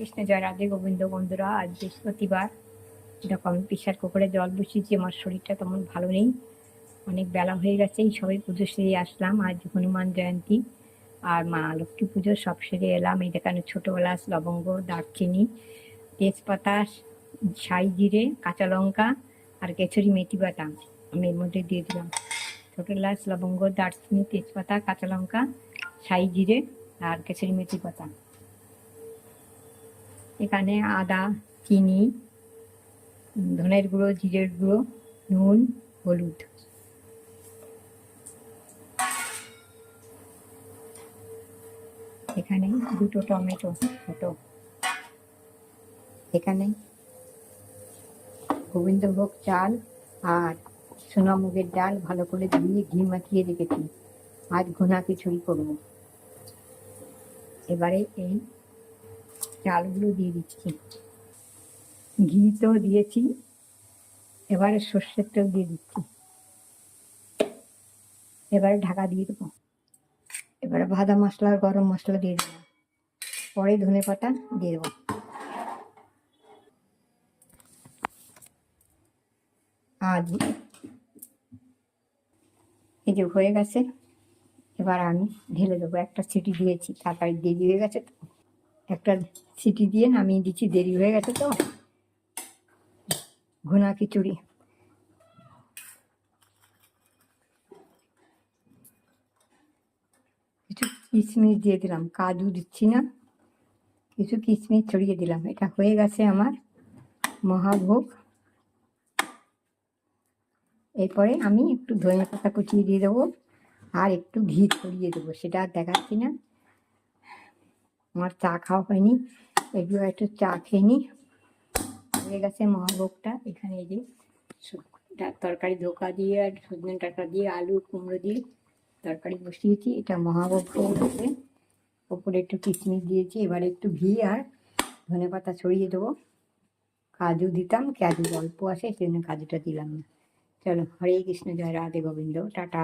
কৃষ্ণ জয় রাধে গোবিন্দ। বন্ধুরা, আজ বৃহস্পতিবার। দেখো আমি প্রেশার কুকারে জল বসিয়েছি। আমার শরীরটা তেমন ভালো নেই, অনেক বেলা হয়ে গেছে। এই সবাই পুজো সেরে আসলাম। আজ হনুমান জয়ন্তী আর মা লক্ষ্মী পুজো সব সেরে এলাম। এই দেখানো ছোটো এলাচ, লবঙ্গ, দারচিনি, তেজপাতা, ছাই জিরে, কাঁচা লঙ্কা আর কেচুরি মেথি বাটা আমি এর মধ্যে দিয়ে দিলাম। ছোটো এলাচ, লবঙ্গ, দারচিনি, তেজপাতা, কাঁচা লঙ্কা, ছাই জিরে আর কেচুরি মেথি পাতা। এখানে আদা, চিনি, ধনের গুঁড়ো, জিরের গুঁড়ো, নুন, হলুদ। এখানে দুটো টমেটো ছোট। এখানে গোবিন্দভোগ চাল আর সোনা মুগের ডাল ভালো করে ধুয়ে ঘি মাখিয়ে রেখেছি। আজ ঘুনা খিচুড়ি করবো। এবারে এই চালগুলো দিয়ে দিচ্ছি। ঘি তো দিয়েছি, এবারে সর্ষের তেল দিয়ে দিচ্ছি। এবারে ঢাকা দিয়ে দেবো। এবারে ভাজা মশলা আর গরম মশলা দিয়ে দেবো। পরে ধনে পাতা দিয়ে দেবো। আজ এই যে হয়ে গেছে, এবার আমি ঢেলে দেবো। একটা সিটি দিয়েছি, তাড়াতাড়ি দেরি হয়ে গেছে তো একটা সিটি দিয়ে নামিয়ে দিচ্ছি, দেরি হয়ে গেছে তো। ঘুনা খিচুড়ি। কিছু কিশমিশ দিয়ে দিলাম, কাজু দিচ্ছি না, কিছু কিশমিশ ছড়িয়ে দিলাম। এটা হয়ে গেছে আমার মহাভোগ। এরপরে আমি একটু ধনে পাতা কুচিয়ে দিয়ে দেবো আর একটু ঘি ছড়িয়ে দেবো, সেটা আর দেখাচ্ছি না। আমার চা খাওয়া হয়নি, এগুলো একটু চা খেয়ে নিই। হয়ে গেছে মহাভোগটা। এখানে এই যে তরকারি ধোকা দিয়ে আর সজনে ডাঁটা দিয়ে আলু কুমড়ো দিয়ে তরকারি বসিয়েছি। এটা মহাভোগ হয়ে গেছে। ওপরে একটু কিশমিশ দিয়েছি। এবারে একটু ঘি আর ধনে পাতা ছড়িয়ে দেবো। কাজু দিতাম, কাজু অল্প আসে, সেই জন্য কাজুটা দিলাম না। চলো, হরে কৃষ্ণ, জয় রাধে গোবিন্দ, টাটা।